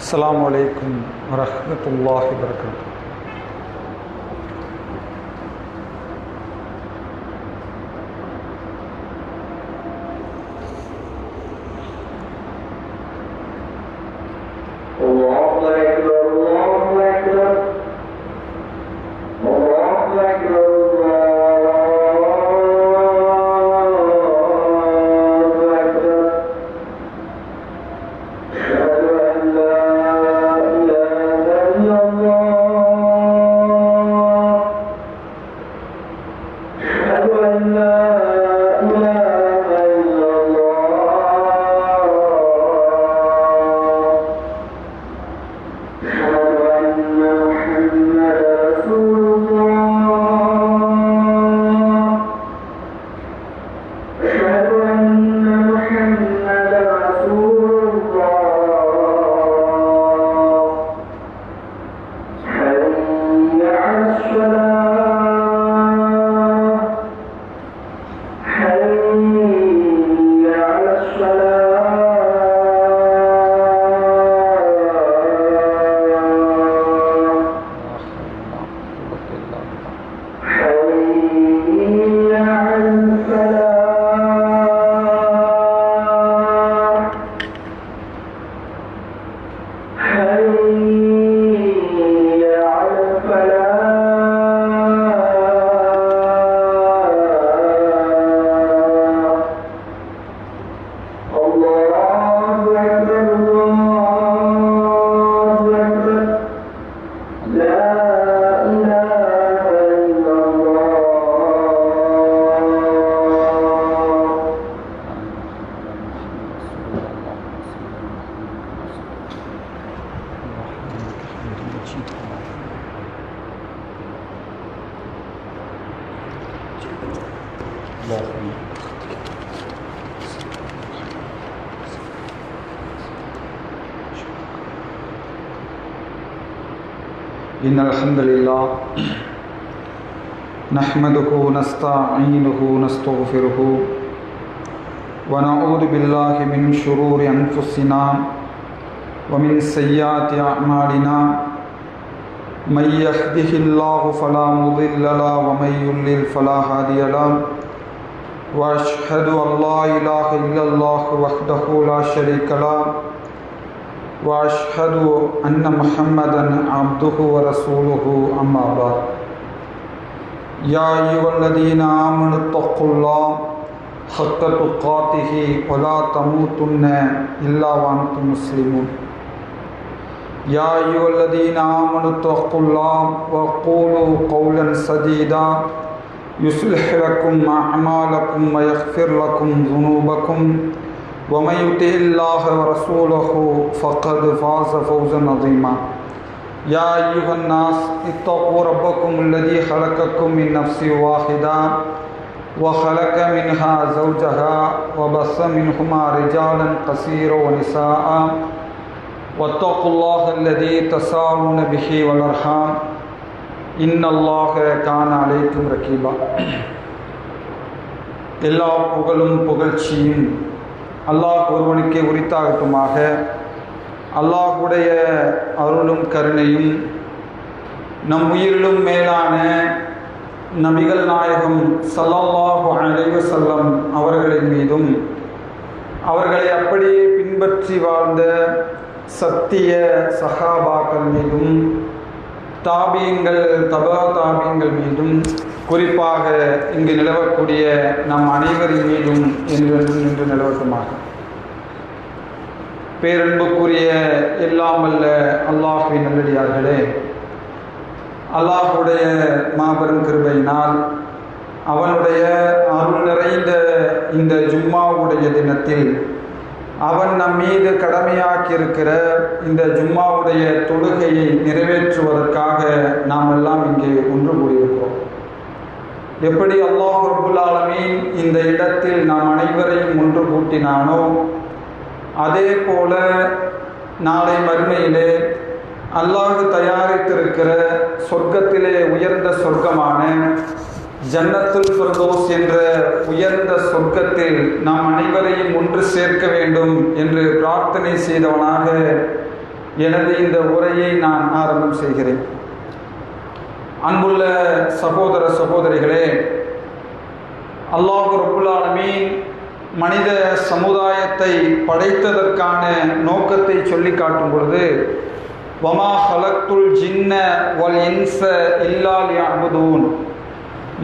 அஸ்ஸலாமு அலைக்கும் வரஹ்மத்துல்லாஹி வபரகாத்துஹு. إن الحمد لله نحمده ونستعينه ونستغفره ونعوذ بالله من شرور أنفسنا ومن سيئات أعمالنا من يهده الله فلا مضل له ومن يضلل فلا هادي له وأشهد أن لا إله إلا الله وحده لا شريك له وأشهد أن محمدًا عبده ورسوله أما بعد يا أيها الذين آمنوا اتقوا الله حق تقاته ولا تموتن إلا وأنتم مسلمون يا أيها الذين آمنوا اتقوا الله وقولوا قولا سديدا يصلح لكم أعمالكم ويغفر لكم ذنوبكم ومن يطع الله ورسوله فقد فاز فوزا عظيما يا أيها الناس اتقوا ربكم الذي خلقكم من نفس واحدة وخلق منها زوجها وبث منهما رجالا كثيرا ونساء واتقوا الله الذي تساءلون به والأرحام إن الله كان عليكم رقيبا. எல்லா புகழும் புகழ்ச்சியும் அல்லாஹ் ஒருவனுக்கே உரித்தாகட்டுமாக. அல்லாஹுடைய அருளும் கருணையும் நம் உயிரிலும் மேலான நபிகள் நாயகம் ஸல்லல்லாஹு அலைஹி வஸல்லம் அவர்களின் மீதும் அவர்களை அப்படியே பின்பற்றி வாழ்ந்த சத்திய சஹாபாக்கள் மீதும் தாபீன்கள் தபா தாபீன்கள் மீதும் குறிப்பாக இங்கு நிலவக்கூடிய நம் அனைவரின் மீதும் என்றென்றும் நின்று நிலவட்டுமாக. பேரன்புக்குரிய எல்லாம் வல்ல அல்லாஹ்வின் நல்லடியார்களே, அல்லாஹுடைய மாபெரும் கிருபையினால் அவனுடைய அருள் நிறைந்த இந்த ஜும்மாவுடைய தினத்தில் அவன் நம் மீது கடமையாக்கியிருக்கிற இந்த ஜும்மாவுடைய தொழுகையை நிறைவேற்றுவதற்காக நாம் எல்லாம் இங்கே ஒன்று கூடியிருக்கிறோம். எப்படி அல்லாஹ் ரப்புல் ஆலமீன் இந்த இடத்தில் நாம் அனைவரையும் ஒன்று கூட்டினானோ அதே போல நாளை மறுமையிலே அல்லாஹ் தயாரித்திருக்கிற சொர்க்கத்திலே உயர்ந்த சொர்க்கமான ஜன்னத்துல் ஃபிர்தௌஸ் என்ற உயர்ந்த சொர்க்கத்தில் நாம் அனைவரையும் ஒன்று சேர்க்க வேண்டும் என்று பிரார்த்தனை செய்தவனாக எனது இந்த உரையை நான் ஆரம்பம் செய்கிறேன். அன்புள்ள சகோதர சகோதரிகளே, அல்லாஹ் ரப்புல் ஆலமீன் மனித சமுதாயத்தை படைத்ததற்கான நோக்கத்தை சொல்லி காட்டும் பொழுது, வமா ஹலக்துல் ஜின்ன வல் இன்ஸ இல்லா லியஅ்புதூன்,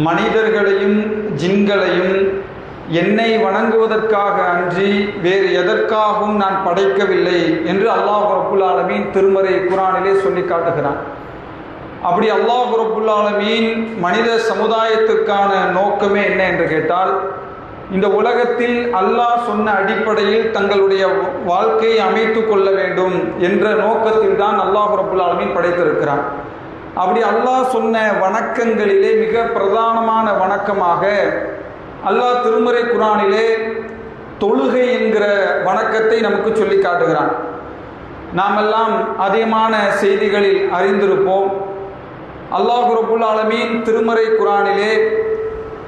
மனிதர்களையும் ஜின்களையும் என்னை வணங்குவதற்காக அன்றி வேறு எதற்காகவும் நான் படைக்கவில்லை என்று அல்லாஹ் ரப்புல் ஆலமீன் திருமறை குர்ஆனிலே சொல்லி காட்டுகிறான். அப்படி அல்லாஹ் ரப்புல் ஆலமீன் மனித சமுதாயத்துக்கான நோக்கமே என்ன என்று கேட்டால், இந்த உலகத்தில் அல்லாஹ் சொன்ன அடிப்படையில் தங்களுடைய வாழ்க்கையை அமைத்து கொள்ள வேண்டும் என்ற நோக்கத்தில் தான் அல்லாஹ் ரப்புல் ஆலமீன் படைத்திருக்கிறான். அப்படி அல்லாஹ் சொன்ன வணக்கங்களிலே மிக பிரதானமான வணக்கமாக அல்லாஹ் திருமறை குர்ஆனிலே தொழுகை என்கிற வணக்கத்தை நமக்கு சொல்லி காட்டுகிறான். நாமெல்லாம் அதிகமான செய்திகளில் அறிந்திருப்போம். அல்லாஹ் ரப்புல் ஆலமீன் திருமறை குர்ஆனிலே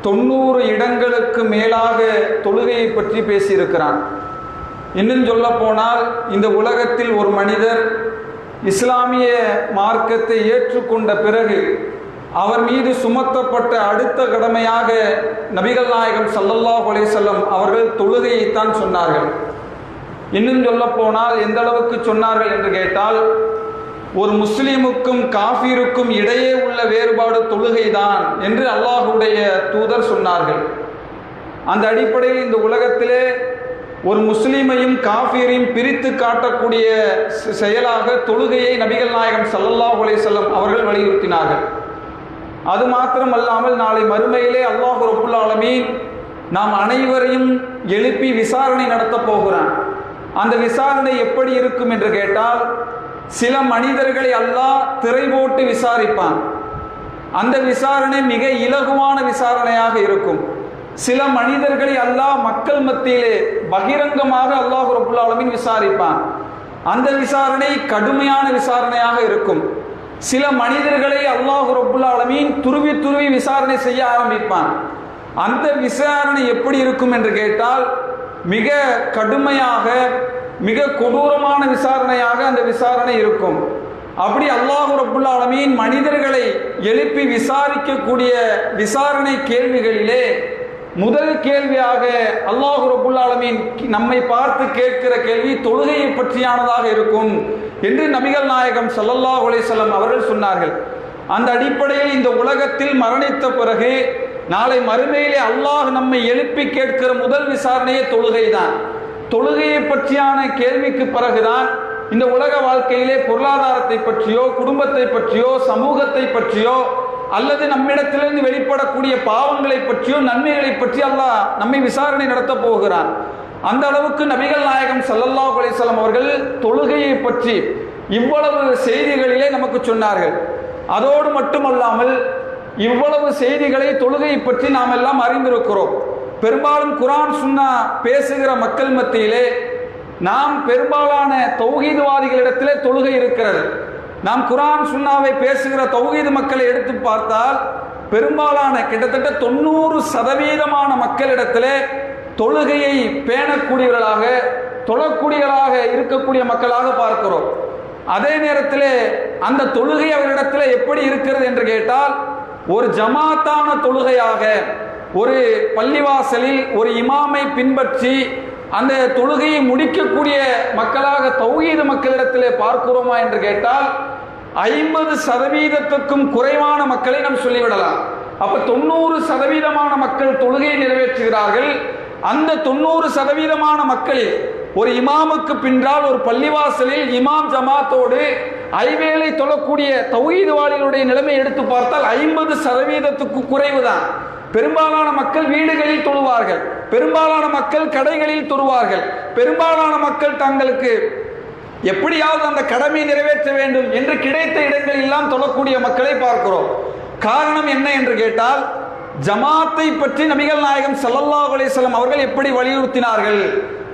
90 இடங்களுக்கு மேலாக தொழுகையை பற்றி பேசியிருக்கிறான். இன்னும் சொல்ல போனால், இந்த உலகத்தில் ஒரு மனிதர் இஸ்லாமிய மார்க்கத்தை ஏற்றுக்கொண்ட பிறகு அவர் மீது சுமத்தப்பட்ட அடுத்த கடமையாக நபிகள் நாயகம் ஸல்லல்லாஹு அலைஹி வஸல்லம் அவர்கள் தொழுகையைத்தான் சொன்னார்கள். இன்னும் சொல்ல போனால் எந்த அளவுக்கு சொன்னார்கள் என்று கேட்டால், ஒரு முஸ்லிமுக்கும் காஃபிருக்கும் இடையே உள்ள வேறுபாடு தொழுகைதான் என்று அல்லாஹ்வுடைய தூதர் சொன்னார்கள். அந்த அடிப்படையில் இந்த உலகத்திலே ஒரு முஸ்லிமையும் காஃபிரையும் பிரித்து காட்டக்கூடிய செயலாக தொழுகையை நபிகள் நாயகம் ஸல்லல்லாஹு அலைஹி வஸல்லம் அவர்கள் வலியுறுத்தினார்கள். அது மாத்திரமல்லாமல் நாளை மறுமையிலே அல்லாஹ் ரப்புல் ஆலமீன் நாம் அனைவரையும் எழுப்பி விசாரணை நடத்த போகிறான். அந்த விசாரணை எப்படி இருக்கும் என்று கேட்டால், சில மனிதர்களை அல்லாஹ் திரை போட்டு விசாரிப்பான். அந்த விசாரணை மிக இலகுவான விசாரணையாக இருக்கும். சில மனிதர்களை அல்லாஹ் மக்கள் மத்தியிலே பகிரங்கமாக அல்லாஹ் ரப்புல் ஆலமீன் விசாரிப்பான். அந்த விசாரணை கடுமையான விசாரணையாக இருக்கும். சில மனிதர்களை அல்லாஹ் ரப்புல் ஆலமீன் துருவி துருவி விசாரணை செய்ய ஆரம்பிப்பான். அந்த விசாரணை எப்படி இருக்கும் என்று கேட்டால், மிக கடுமையாக மிக கொடூரமான விசாரணையாக அந்த விசாரணை இருக்கும். அப்படி அல்லாஹ் ரப்புல் ஆலமீன் மனிதர்களை எழுப்பி விசாரிக்கக்கூடிய விசாரணை கேள்விகளிலே முதல் கேள்வியாக அல்லாஹ் ரப்புல் ஆலமீன் நம்மை பார்த்து கேட்கிற கேள்வி தொழுகையை பற்றியானதாக இருக்கும் என்று நபிகள் நாயகம் ஸல்லல்லாஹு அலைஹி வஸல்லம் அவர்கள் சொன்னார்கள். அந்த அடிப்படையில் இந்த உலகத்தில் மரணித்த பிறகு நாளை மறுமையிலே அல்லாஹ் நம்மை எழுப்பி கேட்கிற முதல் விசாரணையே தொழுகைதான். தொழுகையை பற்றியான கேள்விக்கு பிறகுதான் இந்த உலக வாழ்க்கையிலே பொருளாதாரத்தை பற்றியோ, குடும்பத்தை பற்றியோ, சமூகத்தை பற்றியோ, அல்லது நம்மிடத்திலிருந்து வெளிப்படக்கூடிய பாவங்களை பற்றியோ, நன்மைகளை பற்றி அல்லாஹ் நம்மை விசாரணை நடத்த போகிறான். அந்த அளவுக்கு நபிகள் நாயகம் ஸல்லல்லாஹு அலைஹி வஸல்லம் அவர்கள் தொழுகையை பற்றி இவ்வளவு செய்திகளிலே நமக்கு சொன்னார்கள். அதோடு மட்டுமல்லாமல் இவ்வளவு செய்திகளை தொழுகையை பற்றி நாம் எல்லாம் அறிந்திருக்கிறோம். பெரும்பாலும் குர்ஆன் சுன்னா பேசுகிற மக்கள் மத்தியிலே நாம் பெரும்பாலான தௌஹீத்வாதிகளிடத்திலே தொழுகை இருக்கிறது. நாம் குர்ஆன் சுன்னாவை பேசுகிற தௌஹீத் மக்களை எடுத்து பார்த்தால் பெரும்பாலான கிட்டத்தட்ட 90% மக்களிடத்திலே தொழுகையை பேணக்கூடியவர்களாக, தொழக்கூடியவர்களாக இருக்கக்கூடிய மக்களாக பார்க்கிறோம். அதே நேரத்தில் அந்த தொழுகை அவரிடத்தில் எப்படி இருக்கிறது என்று கேட்டால், ஒரு ஜமாத்தான தொழுகையாக, ஒரு பள்ளிவாசலில் ஒரு இமாமை பின்பற்றி அந்த தொழுகையை முடிக்கக்கூடிய மக்களாக தௌஹீத் மக்களிடத்திலே பார்க்கிறோமா என்று கேட்டால் 50%க்கும் குறைவான மக்களை நாம் சொல்லிவிடலாம். அப்ப 90% மக்கள் தொழுகையை நிறைவேற்றுகிறார்கள். அந்த 90% மக்களில் ஒரு இமாமுக்கு பின்னால் ஒரு பள்ளிவாசலில் இமாம் ஜமாத்தோடு ஐவேளை தொழக்கூடிய தௌஹீத்வாதிகளுடைய நிலைமை எடுத்து பார்த்தால் 50%க்கு குறைவுதான். பெரும்பாலான மக்கள் வீடுகளில் தொழுவார்கள், பெரும்பாலான மக்கள் கடைகளில் தொழுவார்கள், பெரும்பாலான மக்கள் தங்களுக்கு எப்படியாவது அந்த கடமையை நிறைவேற்ற வேண்டும் என்று கிடைத்த இடங்களில் எல்லாம் தொழக்கூடிய மக்களை பார்க்கிறோம். காரணம் என்ன என்று கேட்டால், ஜமாத்தை பற்றி நபிகள் நாயகம் ஸல்லல்லாஹு அலைஹி வஸல்லம் அவர்கள் எப்படி வலியுறுத்தினார்கள்,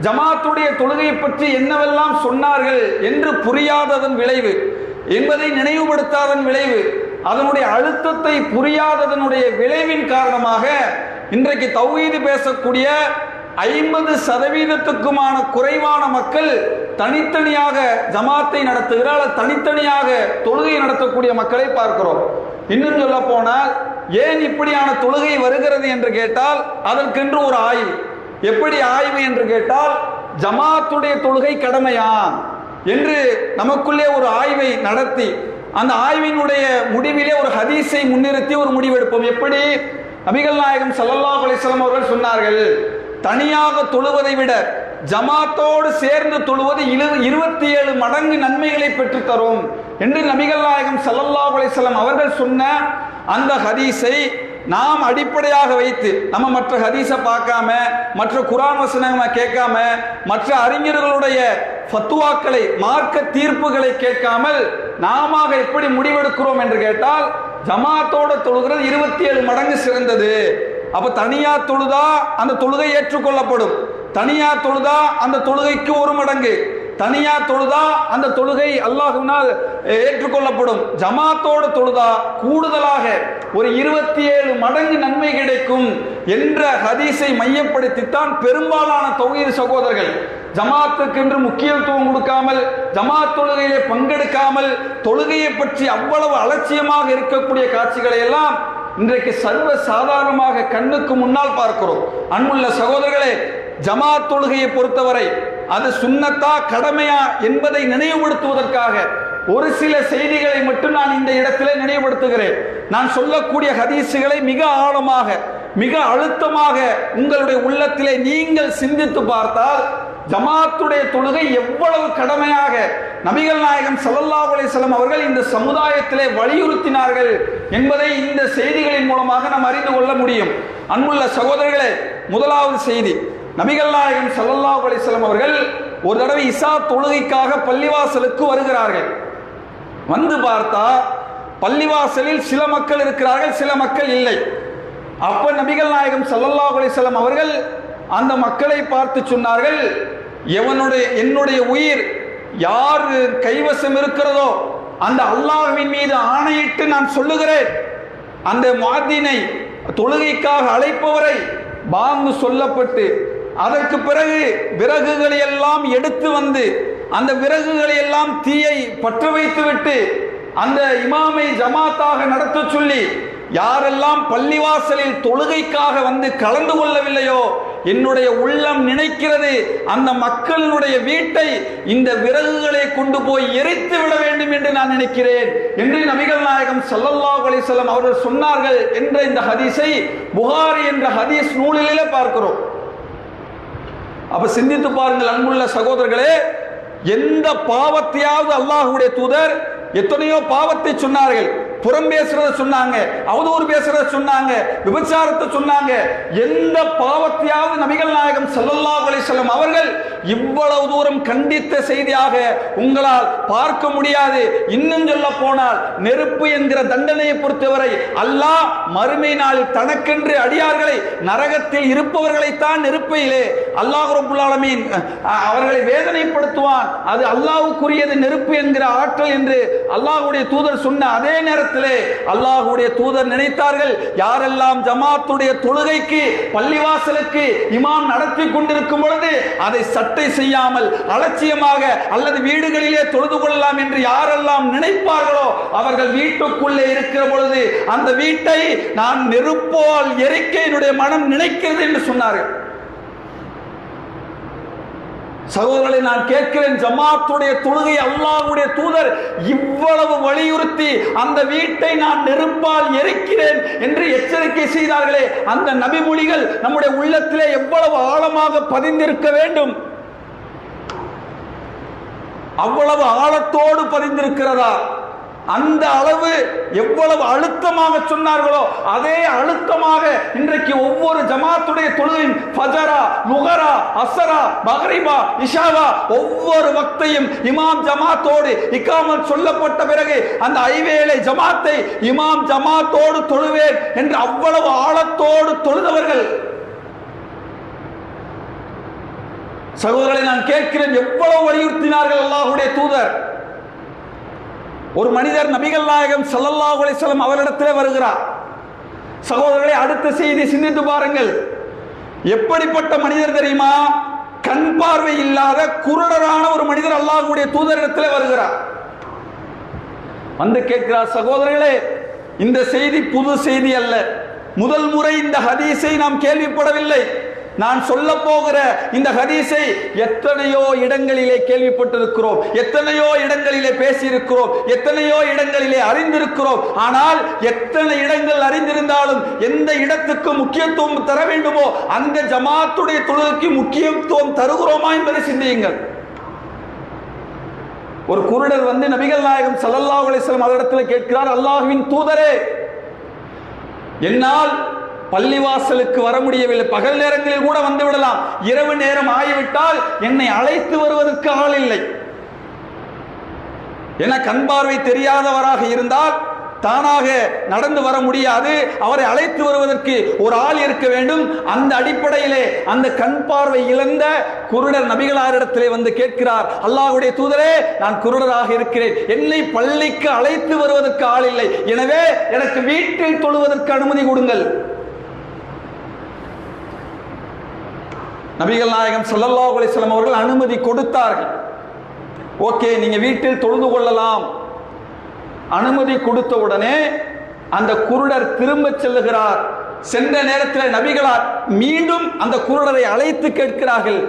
ஜமாத்துடைய தொழுகை பற்றி என்னவெல்லாம் சொன்னார்கள் என்று புரியாததன் விளைவு, என்பதை நினைவுபடுத்தாதன் விளைவு, அதனுடைய அழுத்தத்தை புரியாததனுடைய விளைவின் காரணமாக இன்றைக்கு தௌஹீது பேசக்கூடிய 50% குறைவான மக்கள் தனித்தனியாக ஜமாத்தை நடத்துகிறார், தனித்தனியாக தொழுகை நடத்தக்கூடிய மக்களை பார்க்கிறோம். இன்னும் சொல்ல போனால் ஏன் இப்படியான தொழுகை வருகிறது என்று கேட்டால் அதற்கென்று ஒரு ஆய்வு. எப்படி ஆய்வு என்று கேட்டால், ஜமாத்துடைய தொழுகை கடமையா என்று நமக்குள்ளே ஒரு ஆய்வை நடத்தி அந்த ஆய்வினுடைய முடிவிலே ஒரு ஹதீஸை முன்னிறுத்தி ஒரு முடிவெடுப்போம். எப்படி? நபிகள் நாயகம் ஸல்லல்லாஹு அலைஹி வஸல்லம் அவர்கள் சொன்னார்கள், தனியாக தொழுவதை விட ஜமாத்தோடு சேர்ந்து தொழுவது 27 மடங்கு நன்மைகளை பெற்று தரும் என்று நபிகள் நாயகம் ஸல்லல்லாஹு அலைஹி வஸல்லம் அவர்கள் சொன்ன அந்த ஹதீஸை நாம் அடிப்படையாக வைத்து, நம்ம மற்ற ஹதீஸை பார்க்காம, மற்ற குர்ஆன் வசனங்களை கேட்காம, மற்ற அறிஞர்களுடைய ஃபத்வாக்களை, மார்க்க தீர்ப்புகளை கேட்காமல் நாம எப்படி முடிவெடுக்கிறோம் என்று கேட்டால், ஜமாத்தோட தொழுகிறது 27 மடங்கு சிறந்தது. அப்ப தனியா தொழுதா அந்த தொழுகை ஏற்றுக்கொள்ளப்படும், தனியா தொழுதா அந்த தொழுகைக்கு 1 மடங்கு, தனியா தொழுதா அந்த தொழுகை அல்லாஹ்வினால் ஏற்றுக்கொள்ளப்படும், ஜமாத்தோடு தொழுதா கூடுதலாக ஒரு 27 மடங்கு நன்மை கிடைக்கும் என்ற ஹதீஸை மையப்படுத்தித்தான் பெரும்பாலான தௌஹீத் சகோதரர்கள் ஜமாத்துக்கு என்று முக்கியத்துவம் கொடுக்காமல், ஜமாத் தொழுகையிலே பங்கெடுக்காமல், தொழுகையை பற்றி அவ்வளவு அலட்சியமாக இருக்கக்கூடிய காட்சிகளை எல்லாம் இன்றைக்கு சர்வ சாதாரணமாக கண்ணுக்கு முன்னால் பார்க்கிறோம். அன்புள்ள சகோதரர்களே, ஜமாத் தொழுகையை பொறுத்தவரை அது சுன்னத்தா கடமையா என்பதை நினைவுபடுத்துவதற்காக ஒரு சில செய்திகளை மட்டும் நான் இந்த இடத்திலே நினைவுபடுத்துகிறேன். நான் சொல்லக்கூடிய ஹதீஸுகளை மிக ஆழமாக, மிக அழுத்தமாக உங்களுடைய உள்ளத்திலே நீங்கள் சிந்தித்து பார்த்தால், ஜமாத்துடைய தொழுகை எவ்வளவு கடமையாக நபிகள் நாயகம் ஸல்லல்லாஹு அலைஹி வஸல்லம் அவர்கள் இந்த சமுதாயத்திலே வலியுறுத்தினார்கள் என்பதை இந்த செய்திகளின் மூலமாக நாம் அறிந்து கொள்ள முடியும். அன்புள்ள சகோதரர்களே, முதலாவது செய்தி, நபிகள் நாயகம் ஸல்லல்லாஹு அலைஹி வஸல்லம் அவர்கள் ஒரு தடவை இஷா தொழுகைக்காக பள்ளிவாசலுக்கு வருகிறார்கள். வந்து பார்த்தா பள்ளிவாசலில் சில மக்கள் இருக்கிறார்கள், சில மக்கள் இல்லை. அப்ப நபிகள் நாயகம் ஸல்லல்லாஹு அலைஹி வஸல்லம் அவர்கள் அந்த மக்களை பார்த்து சொன்னார்கள், என்னுடைய உயிர் யார் கைவசம் இருக்கிறதோ அந்த அல்லாஹ்வின் மீது ஆணையிட்டு நான் சொல்லுகிறேன், அந்த முஅத்தினை தொழுகைக்காக அழைப்பவரை பாங்கு சொல்லப்பட்டு அதற்கு பிறகு விறகுகளை எல்லாம் எடுத்து வந்து அந்த விறகுகளை எல்லாம் தீயை பற்ற வைத்துவிட்டு அந்த இமாமை ஜமாத்தாக நடத்த சொல்லி யாரெல்லாம் பள்ளிவாசலில் தொழுகைக்காக வந்து கலந்து கொள்ளவில்லையோ, என்னுடைய உள்ளம் நினைக்கிறது அந்த மக்களினுடைய வீட்டை இந்த விறகுகளை கொண்டு போய் எரித்து விட வேண்டும் என்று நான் நினைக்கிறேன் என்று நபிகள் நாயகம் ஸல்லல்லாஹு அலைஹி வஸல்லம் அவர்கள் சொன்னார்கள் என்ற இந்த ஹதீஸை புகாரி என்ற ஹதீஸ் நூலிலே பார்க்கிறோம். அப்ப சிந்தித்து பாருங்கள் அன்புள்ள சகோதரர்களே, எந்த பாவத்தையாவது அல்லாஹ்வுடைய தூதர் எத்தனையோ பாவத்தை சொன்னார்கள், புறம் பேசுறத சொன்னாங்க, அவதூறு பேசுறத சொன்னாங்க, விபச்சாரத்தை சொன்னாங்க. எந்த பாவத்தையாவது நபிகள் நாயகம் ஸல்லல்லாஹு அலைஹி வஸல்லம் அவர்கள் இவ்வளவு தூரம் கண்டித்த செய்தியாக உங்களால் பார்க்க முடியாது. இன்னும் சொல்ல போனால் நெருப்பு என்கிற தண்டனையை பொறுத்தவரை அல்லாஹ் மறுமை நாளில் தனக்கென்று அடியார்களை நரகத்தில் இருப்பவர்களைத்தான் நெருப்பையிலே அல்லாஹ் ரப்பல் ஆலமீன் அவர்களை வேதனைப்படுத்துவான். அது அல்லாஹ்வுக்குரியது நெருப்பு என்கிற ஆற்றல் என்று அல்லாஹ்வுடைய தூதர் சொன்ன அதே நேரத்திலே அல்லாஹ்வுடைய தூதர் நினைத்தார்கள், யாரெல்லாம் ஜமாத்துடைய தொழுகைக்கு பள்ளிவாசலுக்கு இமாம் நடத்தி கொண்டிருக்கும் பொழுது அதை சட்டை செய்யாமல் அலட்சியமாக அல்லது வீடுகளிலே தொழுது கொள்ளலாம் என்று யாரெல்லாம் நினைப்பார்களோ அவர்கள் வீட்டுக்குள்ளே இருக்கிற பொழுது அந்த வீட்டை நான் நெருப்பால் எரிக்க என்னுடைய மனம் நினைக்கிறது என்று சொன்னார்கள். சகோதரர்களை நான் கேட்கிறேன், ஜமாத்துடைய தொழுகை அல்லாஹ்வுடைய தூதர் இவ்வளவு வலியுறுத்தி அந்த வீட்டை நான் நெருப்பால் எரிக்கிறேன் என்று எச்சரிக்கை செய்தார்களே, அந்த நபிமொழிகள் நம்முடைய உள்ளத்திலே எவ்வளவு ஆழமாக பதிந்திருக்க வேண்டும்? அவ்வளவு ஆழத்தோடு பதிந்திருக்கிறதா? அந்த அளவு எவ்வளவு அழுத்தமாக சொன்னார்களோ அதே அழுத்தமாக இன்றைக்கு ஒவ்வொரு ஜமாத்துடைய தொழுகையும் ஃபஜரா, லுஹரா, அஸ்ரா, மக்ரிபா, இஷாவா ஒவ்வொரு வக்தையும் இமாம் ஜமாத்தோடு இகாமத் சொல்லப்பட்ட பிறகு அந்த ஐவேளை ஜமாத்தை இமாம் ஜமாத்தோடு தொழுவேன் என்று அவ்வளவு ஆழத்தோடு தொழுதவர்கள். சகோதரர்களை நான் கேட்கிறேன், எவ்வளவு வலியுறுத்தினார்கள் அல்லாஹ்வுடைய தூதர். ஒரு மனிதர் நபிகள் நாயகம் ஸல்லல்லாஹு அலைஹி வஸல்லம் அவரிடத்திலே வருகிறார். சகோதரர்களை அடுத்த செய்தி சிந்தித்து பாருங்கள். எப்படிப்பட்ட மனிதர் தெரியுமா? கண் பார்வை இல்லாத குருடரான ஒரு மனிதர் அல்லாஹ்வுடைய தூதரிடத்தில் வருகிறார். வந்து கேட்கிறார், சகோதரர்களே, இந்த செய்தி புது செய்தி அல்ல, முதல் முறை இந்த ஹதீஸை நாம் கேள்விப்படவில்லை. நான் சொல்ல போகிற இந்த ஹதீஸை எத்தனையோ இடங்களிலே கேள்விப்பட்டிருக்கிறோம், எத்தனையோ இடங்களிலே பேசியிருக்கிறோம், எத்தனையோ இடங்களிலே அறிந்திருக்கிறோம். ஆனால் எத்தனை இடங்கள் அறிந்திருந்தாலும் எந்த இடத்துக்கு முக்கியத்துவம் தர வேண்டுமோ அந்த ஜமாத்துடைய தொழுகைக்கு முக்கியத்துவம் தருகிறோமா என்பதை சிந்தியுங்கள். ஒரு குருடர் வந்து நபிகள் நாயகம் ஸல்லல்லாஹு அலைஹி வஸல்லம் அவரிடத்தில் கேட்கிறார், அல்லாஹ்வின் தூதரே, என்னால் பள்ளிவாசலுக்கு வர முடியவில்லை, பகல் நேரங்களில் கூட வந்து விடலாம், இரவு நேரம் ஆகிவிட்டால் என்னை அழைத்து வருவதற்கு ஆள் இல்லை. என கண் பார்வை தெரியாதவராக இருந்தால் தானாக நடந்து வர முடியாது, அவரை அழைத்து வருவதற்கு ஒரு ஆள் இருக்க வேண்டும். அந்த அடிப்படையிலே அந்த கண் பார்வை இழந்த குருடர் நபிகளாரிடத்திலே வந்து கேட்கிறார், அல்லாஹ்வுடைய தூதரே, நான் குருடராக இருக்கிறேன், என்னை பள்ளிக்கு அழைத்து வருவதற்கு ஆள் இல்லை, எனவே எனக்கு வீட்டில் தொழுவதற்கு அனுமதி கொடுங்கள். நபிகள் நாயகம் ஸல்லல்லாஹு அலைஹி வஸல்லம் அவர்கள் அனுமதி கொடுத்தார்கள். ஓகே, நீங்க வீட்டில் தொழுது கொள்ளலாம். அனுமதி கொடுத்த உடனே அந்த குருடர் திரும்ப செல்லுகிறார். சென்ற நேரத்தில் நபிகளார் மீண்டும் அந்த குருடரை அழைத்து கேட்கிறார்கள்.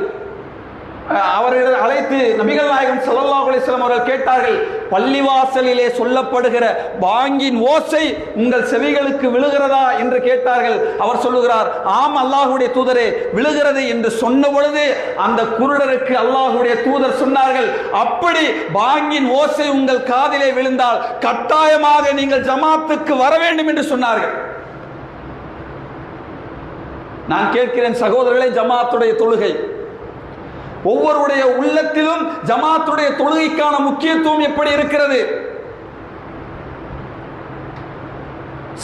அவர்களை அழைத்து நபிகள் நாயகம் ஸல்லல்லாஹு அலைஹி வஸல்லம் அவர்கள் கேட்டார்கள், பள்ளிவாசலிலே சொல்லப்படுகிற பாங்கின் ஓசை உங்கள் செவிகளுக்கு விழுகிறதா என்று கேட்டார்கள். அவர் சொல்லுகிறார், ஆம் அல்லாஹ்வுடைய தூதரே, விழுகிறது என்று சொன்ன பொழுது அந்த குருடருக்கு அல்லாஹ்வுடைய தூதர் சொன்னார்கள், அப்படி பாங்கின் ஓசை உங்கள் காதிலே விழுந்தால் கட்டாயமாக நீங்கள் ஜமாத்துக்கு வர வேண்டும் என்று சொன்னார்கள். நான் கேட்கிறேன் சகோதரர்களே, ஜமாத்துடைய தொழுகை, ஒவ்வொருடைய உள்ளத்திலும் ஜமாத்துடைய தொழுகைக்கான முக்கியத்துவம் எப்படி இருக்கிறது?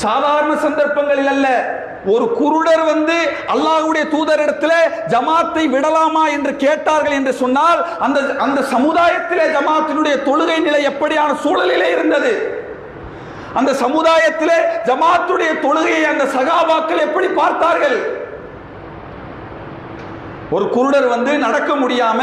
சாதாரண சந்தர்ப்பங்களில் அல்ல. ஒரு குருடர் வந்து அல்லாஹ்வுடைய தூதரிடத்தில் ஜமாத்தை விடலாமா என்று கேட்டார்கள் என்று சொன்னால் அந்த சமுதாயத்திலே ஜமாத்தினுடைய தொழுகை நிலை எப்படியான சூழலிலே இருந்தது? அந்த சமுதாயத்திலே ஜமாத்துடைய தொழுகையை அந்த சகாபாக்கள் எப்படி பார்த்தார்கள்? ஒரு குருடர் வந்து நடக்க முடியாம,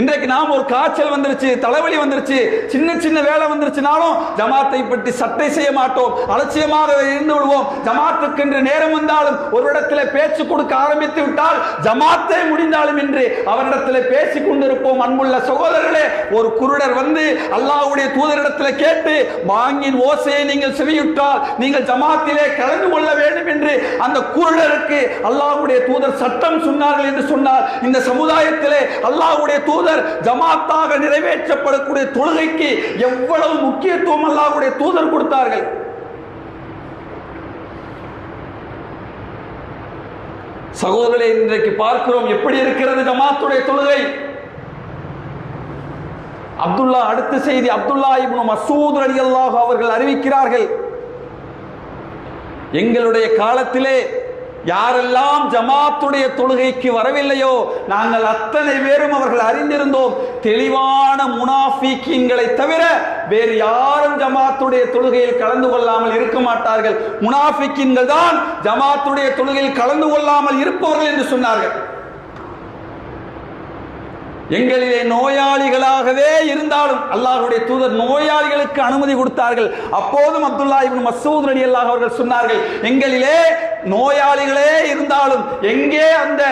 இன்றைக்கு நாம் ஒரு காய்ச்சல் வந்துருச்சு, தலைவலி வந்துருச்சு, சின்ன சின்ன வேலை வந்துருச்சுனாலும் ஜமாத்தை பற்றி சட்டை செய்ய மாட்டோம், அலட்சியமாக இருந்து விடுவோம். ஜமாத்துக்கு என்று நேரம் வந்தாலும் ஒரு இடத்துல பேச்சு கொடுக்க ஆரம்பித்து விட்டால் ஜமாத்தே முடிந்தாலும் என்று அவரிடத்தில் பேசிக் கொண்டிருப்போம். அன்புள்ள சகோதரர்களே, ஒரு குருடர் வந்து அல்லாஹ்வுடைய தூதரிடத்தில் கேட்டு பாங்கின் ஓசையை நீங்கள் செவியுற்றால் நீங்கள் ஜமாத்திலே கலந்து கொள்ள வேண்டும் என்று அந்த குருடருக்கு அல்லாஹ்வுடைய தூதர் சட்டம் சொன்னார்கள் என்று சொன்னார். இந்த சமுதாயத்திலே அல்லாஹ்வுடைய தூதர் ஜமாத்தாக நிறைவேற்றப்படக்கூடிய தொழுகைக்கு எவ்வளவு முக்கியத்துவம் அல்லாஹ்வுடைய தூதர் கொடுத்தார்கள். சகோதரர்களே, இன்றைக்கு பார்க்கிறோம் எப்படி இருக்கிறது ஜமாத்துடைய தொழுகை. அடுத்த செய்தி, அப்துல்லா இப்னு மஸ்ஊத் ரலியல்லாஹு அவர்கள் அறிவிக்கிறார்கள், எங்களுடைய காலத்திலே யாரெல்லாம் ஜமாத்துடைய தொழுகைக்கு வரவில்லையோ நாங்கள் அத்தனை பேரும் அவர்கள் அறிந்திருந்தோம், தெளிவான முனாஃபிகீன்களை தவிர வேறு யாரும் ஜமாத்துடைய தொழுகையில் கலந்து கொள்ளாமல் இருக்க மாட்டார்கள். முனாஃபிகீன்கள் தான் ஜமாத்துடைய தொழுகையில் கலந்து கொள்ளாமல் இருப்பவர்கள் என்று சொன்னார்கள். எங்களிலே நோயாளிகளாகவே இருந்தாலும் அல்லாஹ்வுடைய தூதர் நோயாளிகளுக்கு அனுமதி கொடுத்தார்கள். அப்போதும் அப்துல்லா இப்னு மஸ்ஊத் ரலியல்லாஹு அவர்கள் சொன்னார்கள், எங்களிலே நோயாளிகளே இருந்தாலும் எங்கே அந்த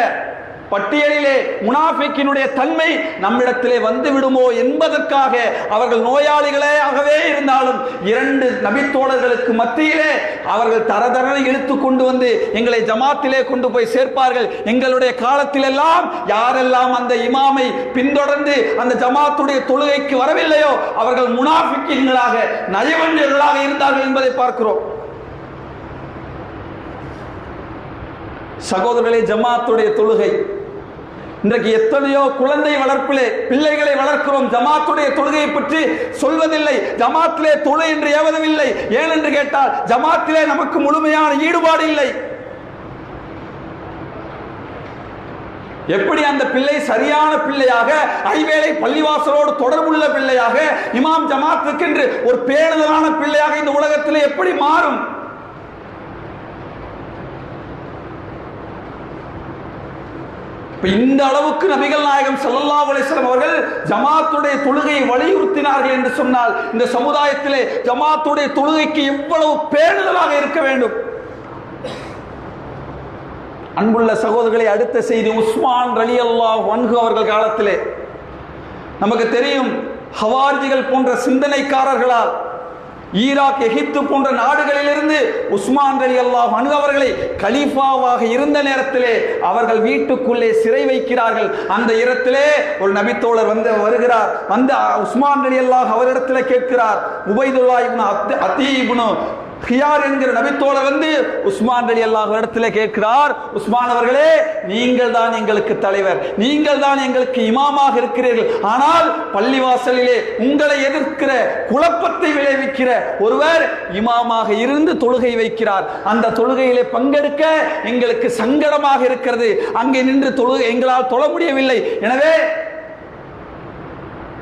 பட்டியலிலே முனாஃபிக்கினுடைய தன்மை நம்மிடத்திலே வந்து விடுமோ என்பதற்காக அவர்கள் நோயாளிகளேயாகவே இருந்தாலும் இரண்டு நபித்தோழர்களுக்கு மத்தியிலே அவர்கள் தரதரனை இழுத்து கொண்டு வந்து எங்களை ஜமாத்திலே கொண்டு போய் சேர்ப்பார்கள். எங்களுடைய காலத்தில் எல்லாம் யாரெல்லாம் அந்த இமாமை பின்தொடர்ந்து அந்த ஜமாத்துடைய தொழுகைக்கு வரவில்லையோ அவர்கள் முனாஃபிக்கீன்களாக நயவஞ்சர்களாக இருந்தார்கள் என்பதை பார்க்கிறோம். சகோதரர்களே, ஜமாத்துடைய தொழுகை இன்றைக்கு எத்தனையோ குழந்தை வளர்ப்பிலே பிள்ளைகளை வளர்க்கிறோம், ஜமாத்துடைய தொழுகையை பற்றி சொல்வதில்லை, ஜமாத்திலே தொழு என்று ஏவதவில்லை. ஏன் என்று கேட்டால் ஜமாத்திலே நமக்கு முழுமையான ஈடுபாடு இல்லை. எப்படி அந்த பிள்ளை சரியான பிள்ளையாக ஐவேளை பள்ளிவாசலோடு தொடர்புள்ள பிள்ளையாக இமாம் ஜமாத்துக்கு என்று ஒரு பேணுதலான பிள்ளையாக இந்த உலகத்திலே எப்படி மாறும்? இந்த அளவுக்கு நபிகள் நாயகம் ஸல்லல்லாஹு அலைஹி வஸல்லம் அவர்கள் ஜமாத்துடைய தொழுகையை வலியுறுத்தினார்கள் என்று சொன்னால் இந்த சமுதாயத்திலே ஜமாத்துடைய தொழுகைக்கு எவ்வளவு பேணுதலாக இருக்க வேண்டும். அன்புள்ள சகோதரர்களை, அடுத்த செய்தி உஸ்மான் ரலியல்லாஹு அன்ஹு அவர்கள் காலத்திலே நமக்கு தெரியும், ஹவாரிஜிகள் போன்ற சிந்தனைக்காரர்களால் ஈராக், எகிப்து போன்ற நாடுகளிலிருந்து உஸ்மான் ரலியல்லாஹு அன்ஹு அவர்களை கலீஃபாவாக இருந்த நேரத்திலே அவர்கள் வீட்டுக்குள்ளே சிறை வைக்கிறார்கள். அந்த இடத்திலே ஒரு நபித்தோழர் வருகிறார். வந்து உஸ்மான் ரலியல்லாஹு அவரிடத்தில் கேட்கிறார். உபைதுல்லா இப்னு அத்தீ இப்னு ஹியார் என்கிற நபித்தோழர் வந்து உஸ்மான் ரலியல்லாஹு இடத்துல கேட்கிறார், உஸ்மான் அவர்களே, நீங்கள் தான் எங்களுக்கு தலைவர், நீங்கள் தான் எங்களுக்கு இமாமாக இருக்கிறீர்கள். ஆனால் பள்ளிவாசலிலே உங்களை எதிர்க்கிற, குழப்பத்தை விளைவிக்கிற ஒருவர் இமாமாக இருந்து தொழுகை வைக்கிறார். அந்த தொழுகையிலே பங்கெடுக்க எங்களுக்கு சங்கடமாக இருக்கிறது. அங்கே நின்று தொழுகை எங்களால் தொழ முடியவில்லை. எனவே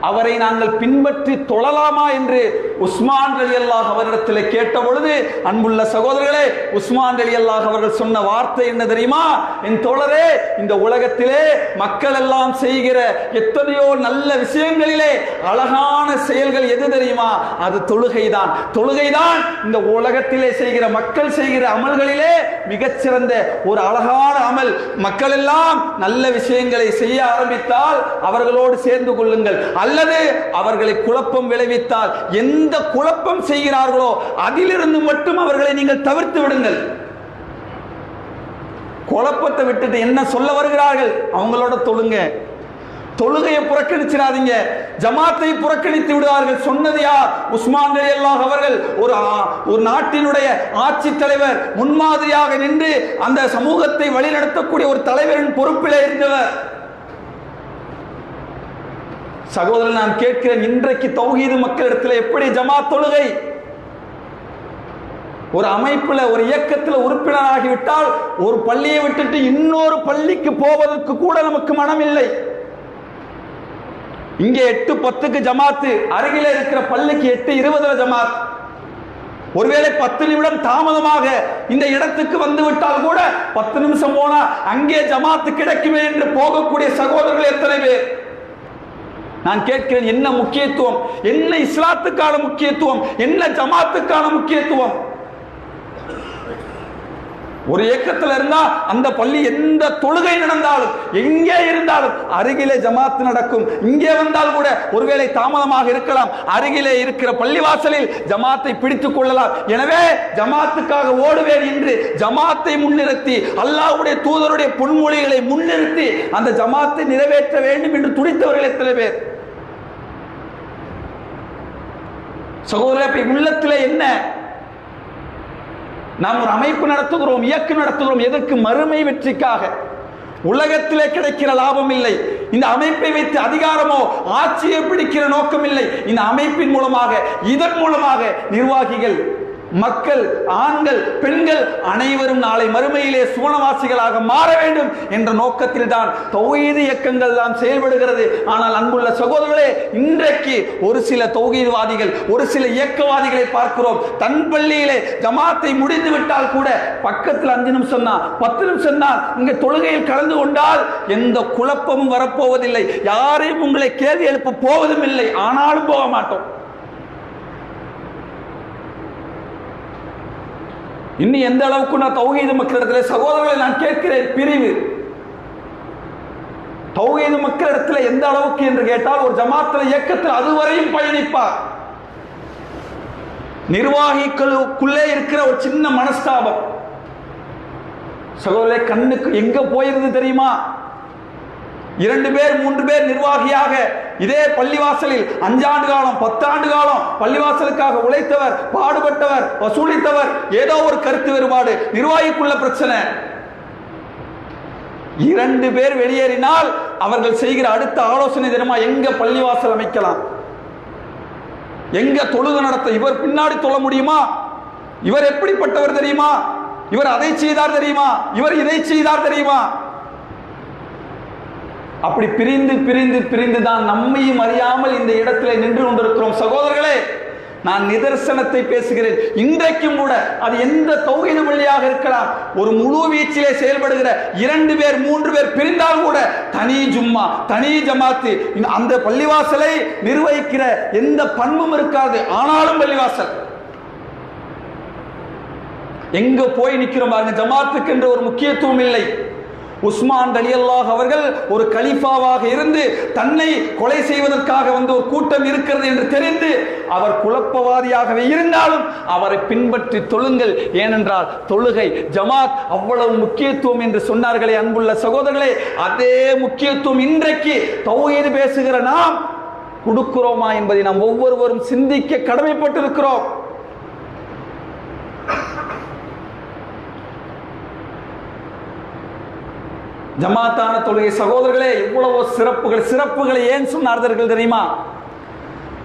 அவரை நாங்கள் பின்பற்றி தொழலாமா என்று உஸ்மான் ரலியல்லாஹு அவரிடத்தில் கேட்ட பொழுது, அன்புள்ள சகோதரர்களே, உஸ்மான் ரலியல்லாஹு அவர்கள் சொன்ன வார்த்தை என்ன தெரியுமா? என் தோழரே, இந்த உலகத்திலே மக்கள் எல்லாம் செய்கிற எத்தனையோ நல்ல விஷயங்களிலே அழகான செயல்கள் எது தெரியுமா? அது தொழுகைதான். தொழுகைதான் இந்த உலகத்திலே செய்கிற, மக்கள் செய்கிற அமல்களிலே மிகச்சிறந்த ஒரு அழகான அமல். மக்கள் எல்லாம் நல்ல விஷயங்களை செய்ய ஆரம்பித்தால் அவர்களோடு சேர்ந்து கொள்ளுங்கள். அல்லது அவர்களை குழப்பம் விளைவித்தால், எந்த குழப்பம் செய்கிறார்களோ அதிலிருந்து மட்டும் அவர்களை நீங்கள் தவிர்த்து விடுங்கள். குழப்பத்தை விட்டுட்டு என்ன சொல்ல வருகிறார்கள் அவங்களோட தொழுங்க. தொழுகையை புறக்கணிச்சிடாதீங்க, ஜமாத்தை புறக்கணித்து விடுவார்கள். சொன்னது யார்? உஸ்மான் ரலியல்லாஹு அவர்கள். ஒரு நாட்டினுடைய ஆட்சி தலைவர், முன்மாதிரியாக நின்று அந்த சமூகத்தை வழிநடத்தக்கூடிய ஒரு தலைவரின் பொறுப்பிலே இருந்தவர். சகோதரன், நான் கேட்கிறேன், இன்றைக்கு தௌஹீது மக்களிடத்தில் எப்படி ஜமாத் தொழுகை? ஒரு அமைப்புல, ஒரு இயக்கத்தில் உறுப்பினராகிவிட்டால் ஒரு பள்ளியை விட்டுட்டு இன்னொரு பள்ளிக்கு போவதற்கு கூட நமக்கு மனம் இல்லை. இங்கே 8:10 ஜமாத்து, அருகில இருக்கிற பள்ளிக்கு 8:20 ஜமாத். ஒருவேளை 10 நிமிடம் தாமதமாக இந்த இடத்துக்கு வந்து விட்டால் கூட 10 நிமிஷம் போனா அங்கே ஜமாத்து கிடைக்குமே என்று போகக்கூடிய சகோதரர்கள் எத்தனை பேர்? நான் கேட்கிறேன், என்ன முக்கியத்துவம்? என்ன இஸ்லாத்துக்கான முக்கியத்துவம்? என்ன ஜமாத்துக்கான முக்கியத்துவம்? ஒரு இயக்கத்தில் இருந்தா அந்த பள்ளி எந்த தொழுகை நடந்தாலும், எங்கே இருந்தாலும் அருகிலே ஜமாத் நடக்கும். இங்கே வந்தால் கூட ஒருவேளை தாமதமாக இருக்கலாம், அருகிலே இருக்கிற பள்ளிவாசலில் ஜமாத்தை பிடித்துக் கொள்ளலாம். எனவே ஜமாத்துக்காக ஓடுவேன் என்று ஜமாத்தை முன்னிறுத்தி, அல்லாஹ்வுடைய தூதருடைய பொன்மொழிகளை முன்னிறுத்தி அந்த ஜமாத்தை நிறைவேற்ற வேண்டும் என்று துடித்தவர்கள் எத்தனை பேர்? சகோதரர், உள்ளத்திலே என்ன? நாம் ஒரு அமைப்பு நடத்துகிறோம், இயக்கம் நடத்துகிறோம். எதற்கு? மறுமை வெற்றிக்காக. உலகத்திலே கிடைக்கிற லாபம் இல்லை. இந்த அமைப்பை வைத்து அதிகாரமோ ஆட்சியை பிடிக்கிற நோக்கம் இல்லை. இந்த அமைப்பின் மூலமாக, இதன் மூலமாக நிர்வாகிகள், மக்கள், ஆண்கள், பெண்கள் அனைவரும் நாளை மறுமையிலே சுவனவாசிகளாக மாற வேண்டும் என்ற நோக்கத்தில் தான் தௌஹீது இயக்கங்கள் தான் செயல்படுகிறது. ஆனால் அன்புள்ள சகோதரர்களே, இன்றைக்கு ஒரு சில தௌஹீத்வாதிகள், ஒரு சில இயக்கவாதிகளை பார்க்கிறோம். தன் பள்ளியிலே ஜமாத்தை முடிந்து விட்டால் கூட பக்கத்தில் 5 நிமிஷம் தான், 10 நிமிஷம் தான் இங்கே தொழுகையில் கலந்து கொண்டால் எந்த குழப்பமும் வரப்போவதில்லை. யாரையும் உங்களை கேள்வி எழுப்ப போவதும் இல்லை. ஆனாலும் போக மாட்டோம். இன்னும் எந்த அளவுக்கு நான் தௌஹீது மக்களிடத்தில், சகோதரர்களை நான் கேட்கிறேன், பிரிவு தௌஹீது மக்களிடத்தில் எந்த அளவுக்கு என்று கேட்டால், ஒரு ஜமாத்தில், இயக்கத்தில் அதுவரையும் பயணிப்பார். நிர்வாகிகளுக்குள்ளே இருக்கிற ஒரு சின்ன மனஸ்தாபம் சகோதரரை கண்ணுக்கு எங்க போயிருது தெரியுமா? 2 பேர் 3 பேர் நிர்வாகியாக இதே பள்ளிவாசலில் 5 ஆண்டு காலம், 10 ஆண்டு காலம் பள்ளிவாசலுக்காக உழைத்தவர், பாடுபட்டவர், வசூலித்தவர். ஏதோ ஒரு கருத்து வேறுபாடு, நிர்வாகிக்குள்ள பிரச்சனை. 2 பேர் வெளியேறினால் அவர்கள் செய்கிற அடுத்த ஆலோசனை தெரியுமா? எங்க பள்ளிவாசல் அமைக்கலாம், எங்க தொழுகை நடத்த, இவர் பின்னாடி தொழ முடியுமா, இவர் எப்படிப்பட்டவர் தெரியுமா, இவர் அதை செய்தார் தெரியுமா, இவர் இதை செய்தார் தெரியுமா? அப்படி பிரிந்து பிரிந்து பிரிந்து தான் நம்மையும் அறியாமல் இந்த இடத்திலே நின்று கொண்டிருக்கிறோம். சகோதரர்களே, நான் நிதர்சனத்தை பேசுகிறேன். இன்றைக்கும் கூட அது எந்த தௌஹீது பள்ளியாக இருக்கலாம், ஒரு முழு வீச்சிலே செயல்படுகிற 2 பேர் 3 பேர் பிரிந்தால் கூட தனி ஜும்மா தனி ஜமாத்து அந்த பள்ளிவாசலை நிர்வகிக்கிற எந்த பண்பும் இருக்காது. ஆனாலும் பள்ளிவாசல் எங்க போய் நிற்கிறோம் பாருங்க. ஜமாத்துக்கு என்ற ஒரு முக்கியத்துவம் இல்லை. உஸ்மான் ரலியல்லாஹு அவர்கள் ஒரு கலீஃபாவாக இருந்து தன்னை கொலை செய்வதற்காக வந்து ஒரு கூட்டம் இருக்கிறது என்று தெரிந்து அவர் குழப்பவாதியாகவே இருந்தாலும் அவரை பின்பற்றி தொழுங்கள், ஏனென்றால் தொழுகை ஜமாத் அவ்வளவு முக்கியத்துவம் என்று சொன்னார்களே. அன்புள்ள சகோதரர்களே, அதே முக்கியத்துவம் இன்றைக்கு தௌஹீது பேசுகிற நாம் கொடுக்கிறோமா என்பதை நாம் ஒவ்வொருவரும் சிந்திக்க கடமைப்பட்டிருக்கிறோம். ஜமாத்தான தொழுகை சகோதரர்களே, இவ்வளவு சிறப்புகளை ஏன் சொன்னார்கள் தெரியுமா?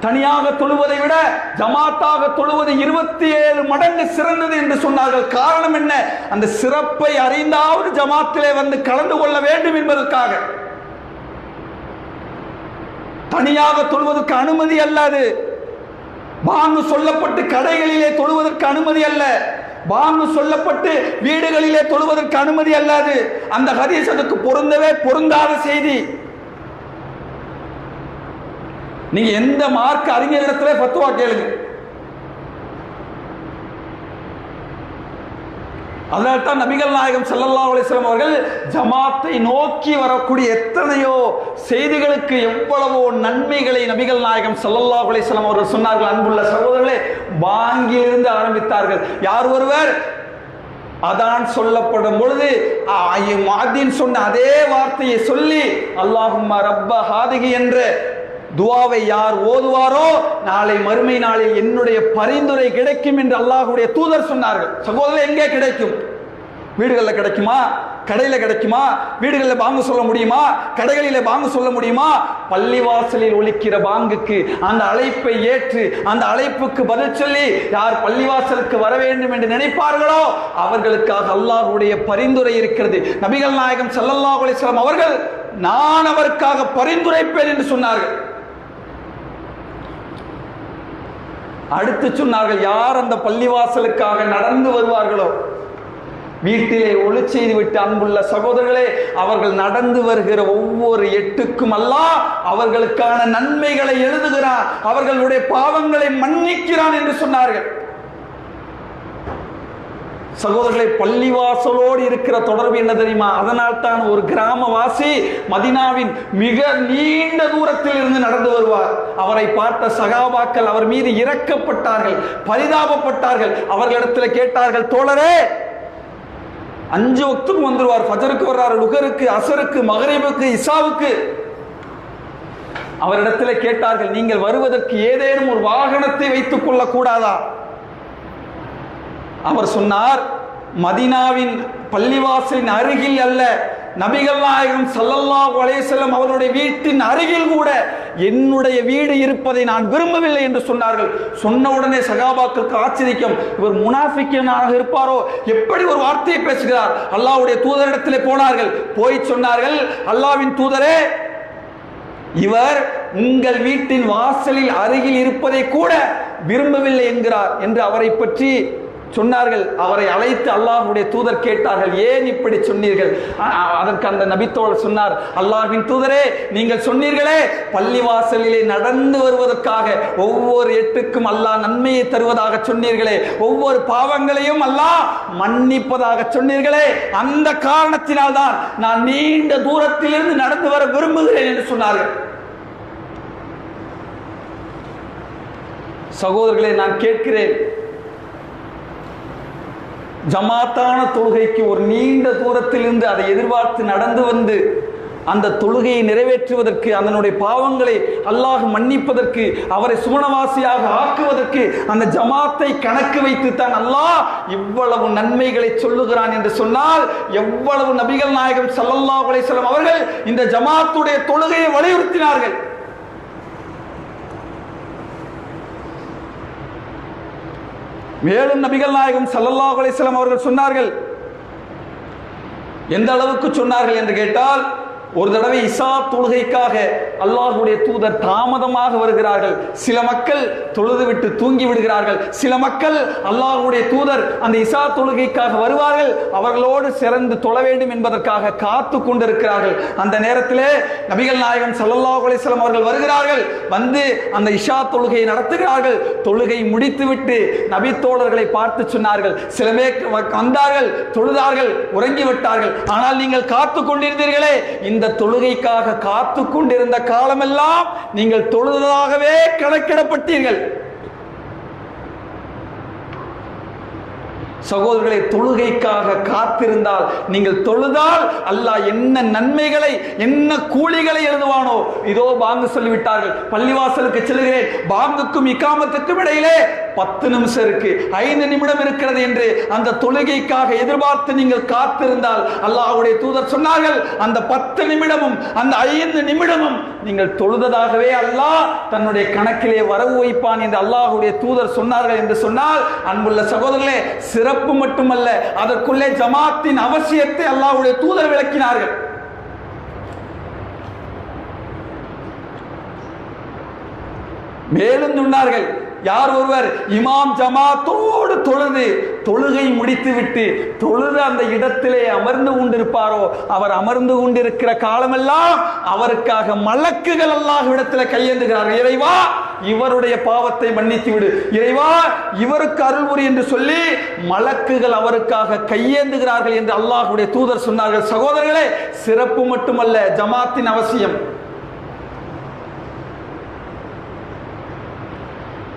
தனியாக தொழுவதை விட ஜமாத்தாக தொழுவது 27 மடங்கு சிறந்தது என்று சொன்னார்கள். காரணம் என்ன? அந்த சிறப்பை அறிந்தாவது ஜமாத்திலே வந்து கலந்து கொள்ள வேண்டும் என்பதற்காக. தனியாக தொழுவதற்கு அனுமதி அல்லது, பாங்கு சொல்லப்பட்டு கடைகளிலே தொழுவதற்கு அனுமதி அல்ல, பாங்கு சொல்லப்பட்டு வீடுகளிலே தொழுவதற்கு அனுமதி அல்லாது. அந்த ஹதீஸ் அதுக்கு பொருந்தவே பொருந்தாத செய்தி. நீங்க எந்த மார்க்க அறிஞரிடத்திலே ஃபத்வா கேளுங்க. அதனால்தான் நபிகள் நாயகம் ஸல்லல்லாஹு அலைஹி வஸல்லம் அவர்கள் ஜமாத்தை நோக்கி வரக்கூடிய எத்தனையோ செய்திகளுக்கு எவ்வளவோ நன்மைகளை நபிகள் நாயகம் ஸல்லல்லாஹு அலைஹி வஸல்லம் அவர்கள் சொன்னார்கள். அன்புள்ள சகோதரர்களே, பாங்கிலிருந்து ஆரம்பித்தார்கள். யார் ஒருவர் அதான் சொல்லப்படும் பொழுது முஅத்தின் சொன்ன அதே வார்த்தையை சொல்லி அல்லாஹும்ம ரப்ப ஹாதிகி என்ற துஆவை யார் ஓதுவாரோ நாளை மறுமை நாளில் என்னுடைய பரிந்துரை கிடைக்கும் என்று அல்லாஹ்வுடைய தூதர் சொன்னார்கள். சகோதரர், எங்கே கிடைக்கும்? வீடுகளில் கிடைக்குமா? கடையில் கிடைக்குமா? வீடுகளில் பாங்கு சொல்ல முடியுமா? கடைகளில் பாங்கு சொல்ல முடியுமா? பள்ளிவாசலில் ஒலிக்கிற பாங்குக்கு அந்த அழைப்பை ஏற்று அந்த அழைப்புக்கு பதில் சொல்லி யார் பள்ளிவாசலுக்கு வர வேண்டும் என்று நினைப்பார்களோ அவர்களுக்காக அல்லாஹ்வுடைய பரிந்துரை இருக்கிறது. நபிகள் நாயகம் ஸல்லல்லாஹு அலைஹி வஸல்லம் அவர்கள் நான் அவருக்காக பரிந்துரைப்பேன் என்று சொன்னார்கள். அடுத்து சொன்னார்கள், யார் அந்த பள்ளிவாசலுக்காக நடந்து வருவார்களோ, வீட்டிலே ஒளி செய்து விட்டு அன்புள்ள சகோதரர்களே, அவர்கள் நடந்து வருகிற ஒவ்வொரு எட்டுக்கும் அல்லாஹ் அவர்களுக்கான நன்மைகளை எழுதுகிறான், அவர்களுடைய பாவங்களை மன்னிக்கிறான் என்று சொன்னார்கள். சகோதரர்களை, பள்ளிவாசலோடு இருக்கிற தொடர்பு என்ன தெரியுமா? அதனால் தான் ஒரு கிராமவாசி மதீனாவின் மிக நீண்ட தூரத்தில் இருந்து நடந்து வருவார். அவரை பார்த்த சகாபாக்கள் அவர் மீது இரக்கப்பட்டார்கள், பரிதாபப்பட்டார்கள். அவர்களிடத்தில் கேட்டார்கள், தோழரே, 5 வக்துக்கு வந்துருவார், ஃபஜருக்கு வர்றாரு, லுகருக்கு, அசருக்கு, மகரிபுக்கு, இசாவுக்கு. அவரிடத்தில் கேட்டார்கள், நீங்கள் வருவதற்கு ஏதேனும் ஒரு வாகனத்தை வைத்துக் கொள்ள கூடாதா? அவர் சொன்னார், மதீனாவின் பள்ளிவாசலின் அருகில் அல்ல, நபிகள் நாயகம் ஸல்லல்லாஹு அலைஹி வஸல்லம் அவருடைய வீட்டின் அருகில் கூட என்னுடைய வீடு இருப்பதை நான் விரும்பவில்லை என்று சொன்னார்கள். சொன்ன உடனே சகாபாக்களுக்கு ஆச்சரியம், இவர் முனாஃபிக்கனாக இருப்பாரோ, எப்படி ஒரு வார்த்தையை பேசுகிறார்? அல்லாஹ்வுடைய தூதரிடத்திலே போனார்கள். போய் சொன்னார்கள், அல்லாஹ்வின் தூதரே, இவர் உங்கள் வீட்டின் வாசலில் அருகில் இருப்பதை கூட விரும்பவில்லை என்கிறார் என்று அவரை பற்றி சொன்னார்கள். அவரை அழைத்து அல்லாஹ்வுடைய தூதர் கேட்டார்கள், ஏன் இப்படி சொன்னீர்கள்? அதற்கு அந்த நபித்தோழர் சொன்னார், அல்லாஹ்வின் தூதரே, நீங்கள் சொன்னீர்களே பள்ளிவாசலிலே நடந்து வருவதற்காக ஒவ்வொரு எட்டுக்கும் அல்லாஹ் நன்மையை தருவதாக சொன்னீர்களே, ஒவ்வொரு பாவங்களையும் அல்லாஹ் மன்னிப்பதாக சொன்னீர்களே, அந்த காரணத்தினால் தான் நான் நீண்ட தூரத்திலிருந்து நடந்து வர விரும்புகிறேன் என்று சொன்னார்கள். சகோதரர்களே, நான் கேட்கிறேன், ஜமாத்தான தொழுகைக்கு ஒரு நீண்ட தூரத்திலிருந்து அதை எதிர்பார்த்து நடந்து வந்து அந்த தொழுகையை நிறைவேற்றுவதற்கு, அதனுடைய பாவங்களை அல்லாஹ் மன்னிப்பதற்கு, அவரை சுவனவாசியாக ஆக்குவதற்கு அந்த ஜமாத்தை கணக்கு வைத்துத்தான் அல்லாஹ் இவ்வளவு நன்மைகளை சொல்லுகிறான் என்று சொன்னால், எவ்வளவு நபிகள் நாயகம் ஸல்லல்லாஹு அலைஹி வஸல்லம் அவர்கள் இந்த ஜமாத்துடைய தொழுகையை வலியுறுத்தினார்கள். மேலும் நபிகள் நாயகம் ஸல்லல்லாஹு அலைஹி வஸல்லம் அவர்கள் சொன்னார்கள், எந்த அளவுக்கு சொன்னார்கள் என்று கேட்டால், ஒரு தடவை இசா தொழுகைக்காக அல்லாஹ்வுடைய தூதர் தாமதமாக வருகிறார்கள். சில மக்கள் தொழுதுவிட்டு தூங்கி விடுகிறார்கள். சில மக்கள் அல்லாஹ்வுடைய தூதர் அந்த இஷா தொழுகைக்காக வருவார்கள், அவர்களோடு சிறந்து தொழ வேண்டும் என்பதற்காக காத்து கொண்டிருக்கிறார்கள். அந்த நேரத்திலே நபிகள் நாயகம் ஸல்லல்லாஹு அலைஹி வஸல்லம் அவர்கள் வருகிறார்கள். வந்து அந்த இஷா தொழுகையை நடத்துகிறார்கள். தொழுகை முடித்துவிட்டு நபி தோழர்களை பார்த்து சொன்னார்கள், சில பேர் வந்தார்கள், தொழுதார்கள், உறங்கிவிட்டார்கள். ஆனால் நீங்கள் காத்து கொண்டிருந்தீர்களே, இந்த தொழுகைக்காக காத்து கொண்டிருந்த காலமெல்லாம் நீங்கள் தொழுதலாகவே கணக்கிடப்பட்டீர்கள். சகோதரர்களை, தொழுகைக்காக காத்திருந்தால், நீங்கள் தொழுதால் அல்லாஹ் என்ன நன்மைகளை என்ன கூலிகளை எழுதுவானோ. இதோ பாங்கு சொல்லிவிட்டார்கள், பள்ளிவாசலுக்கு செல்கிறேன், பாங்குக்கும் இக்காமத்துக்கும் இடையிலே 10 நிமிஷம் இருக்கு, 5 நிமிடம் இருக்கிறது என்று அந்த தொழுகைக்காக எதிர்பார்த்து நீங்கள் காத்திருந்தால், அல்லாஹ்வுடைய தூதர் சொன்னார்கள், அந்த 10 நிமிடமும் அந்த 5 நிமிடமும் நீங்கள் தொழுததாகவே அல்லாஹ் தன்னுடைய கணக்கிலே வரவு வைப்பான் என்று அல்லாஹ்வுடைய தூதர் சொன்னார்கள் என்று சொன்னால், அன்புள்ள சகோதரர்களே, சிறப்பு மட்டுமல்ல, அதற்குள்ளே ஜமாத்தின் அவசியத்தை அல்லாஹ்வுடைய தூதர் விளக்கினார்கள். மேலும் சொன்னார்கள், யார் ஒருவர் இமாம் ஜமாத்தோடு தொழுகை முடித்துவிட்டு தொழுது அந்த இடத்திலே அமர்ந்து கொண்டிருப்பாரோ, அவர் அமர்ந்து கொண்டிருக்கிற காலமெல்லாம் அவருக்காக மலக்குகள் அல்லாஹ்விடத்தில் கையேந்துகிறார்கள். இறைவா, இவருடைய பாவத்தை மன்னித்து விடு, இறைவா இவருக்கு அருள் புரி என்று சொல்லி மலக்குகள் அவருக்காக கையேந்துகிறார்கள் என்று அல்லாஹ்வுடைய தூதர் சொன்னார்கள். சகோதரர்களே, சிறப்பு மட்டுமல்ல, ஜமாத்தின் அவசியம்.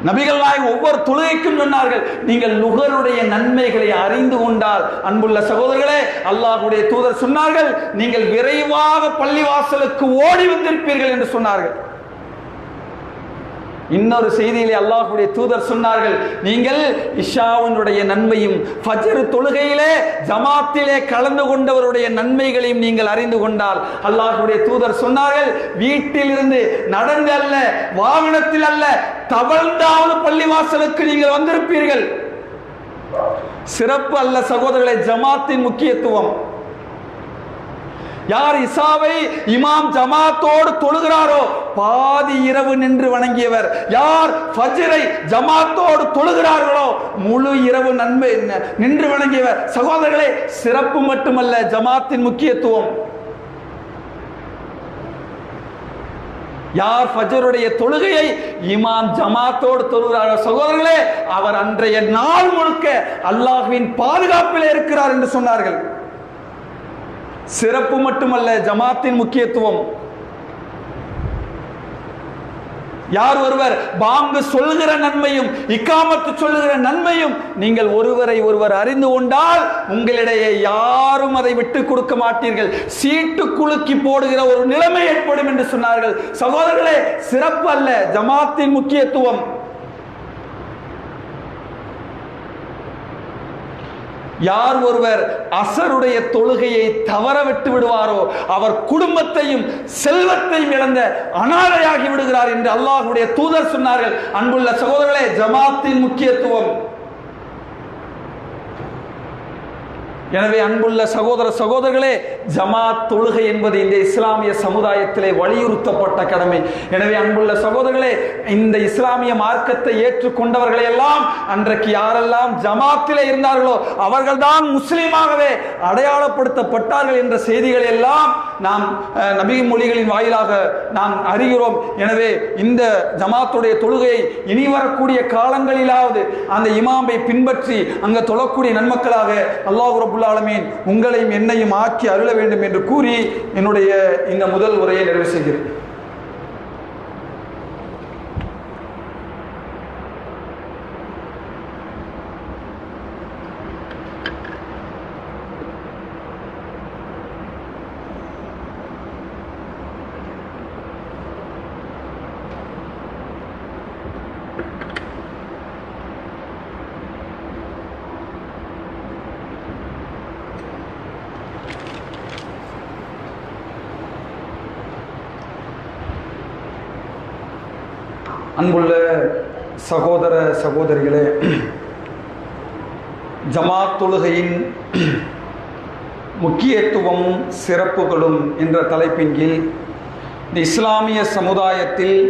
நபிகள் நாயகம் ஒவ்வொரு தொழுகைக்கும் சொன்னார்கள், நீங்கள் லுகருடைய நன்மைகளை அறிந்து கொண்டால், அன்புள்ள சகோதரர்களே, அல்லாஹ்வுடைய தூதர் சொன்னார்கள், நீங்கள் விரைவாக பள்ளிவாசலுக்கு ஓடி வந்திருப்பீர்கள் என்று சொன்னார்கள். இன்னொரு செய்தியிலே அல்லாஹ்வுடைய தூதர் சொன்னார்கள், நீங்கள் இஷாவினுடைய நன்மையும் ஃபஜ்ர் தொழுகையிலே ஜமாத்திலே கலந்து கொண்டவருடைய நன்மைகளையும் நீங்கள் அறிந்து கொண்டால், அல்லாஹ்வுடைய தூதர் சொன்னார்கள், வீட்டிலிருந்து நடந்து அல்ல, வாகனத்தில் அல்ல, தவழ்ந்தாவது பள்ளிவாசலுக்கு நீங்கள் வந்திருப்பீர்கள். சிறப்பு அல்ல சகோதரர்களே, ஜமாத்தின் முக்கியத்துவம். யார் இசாவை இமாம் ஜமாத்தோடு தொழுகிறாரோ பாதி இரவு நின்று வணங்கியவர். யார் ஃபஜ்ரை ஜமாத்தோடு தொழுகிறார்களோ முழு இரவு நன்மை நின்று வணங்கியவர். சகோதரர்களே, சிறப்பு மட்டுமல்ல, ஜமாத்தின் முக்கியத்துவம். யார் ஃபஜ்ருடைய தொழுகையை இமாம் ஜமாத்தோடு தொழுகிறார்கள் சகோதரர்களே, அவர் அன்றைய நாள் முழுக்க அல்லாஹ்வின் பாதுகாப்பில் இருக்கிறார் என்று சொன்னார்கள். சிறப்பு மட்டுமல்ல, ஜமாத்தின் முக்கியத்துவம். யார் ஒருவர் பாங்கு சொல்லுகிற நன்மையும் இக்காமத்து சொல்லுகிற நன்மையும் நீங்கள் ஒருவரை ஒருவர் அறிந்து கொண்டால், உங்களிடையே யாரும் அதை விட்டு கொடுக்க மாட்டீர்கள், சீட்டு குலுக்கி போடுகிற ஒரு நிலைமை ஏற்படும் என்று சொன்னார்கள். சகோதரர்களே, சிறப்பு அல்ல, ஜமாத்தின் முக்கியத்துவம். யார் ஒருவர் அசருடைய தொழுகையை தவற விட்டு விடுவாரோ அவர் குடும்பத்தையும் செல்வத்தையும் இழந்த அனாதையாகி விடுகிறார் என்று அல்லாஹ்வுடைய தூதர் சொன்னார்கள். அன்புள்ள சகோதரர்களே, ஜமாத்தின் முக்கியத்துவம். எனவே அன்புள்ள சகோதரர்களே, ஜமாத் தொழுகை என்பது இந்த இஸ்லாமிய சமுதாயத்திலே வலியுறுத்தப்பட்ட கடமை. எனவே அன்புள்ள சகோதரர்களே, இந்த இஸ்லாமிய மார்க்கத்தை ஏற்றுக்கொண்டவர்களை எல்லாம் அன்றைக்கு யாரெல்லாம் ஜமாத்திலே இருந்தார்களோ அவர்கள்தான் முஸ்லீமாகவே அடையாளப்படுத்தப்பட்டார்கள் என்ற செய்திகளை எல்லாம் நாம் நபி மொழிகளின் வாயிலாக நாம் அறிகிறோம். எனவே இந்த ஜமாத்துடைய தொழுகையை இனி வரக்கூடிய காலங்களிலாவது அந்த இமாமை பின்பற்றி அங்கு தொழக்கூடிய நன்மக்களாக அல்லாஹ் ரப்புல் ஆலமீன் உங்களையும் என்னையும் ஆக்கி அருள வேண்டும் என்று கூறி என்னுடைய இந்த முதல் உரையை நிறைவு செய்கிறேன். அன்புள்ள சகோதர சகோதரிகளே, ஜமாத் தொழுகையின் முக்கியத்துவம் சிறப்புகளும் என்ற தலைப்பின் கீழ் இந்த இஸ்லாமிய சமுதாயத்தில்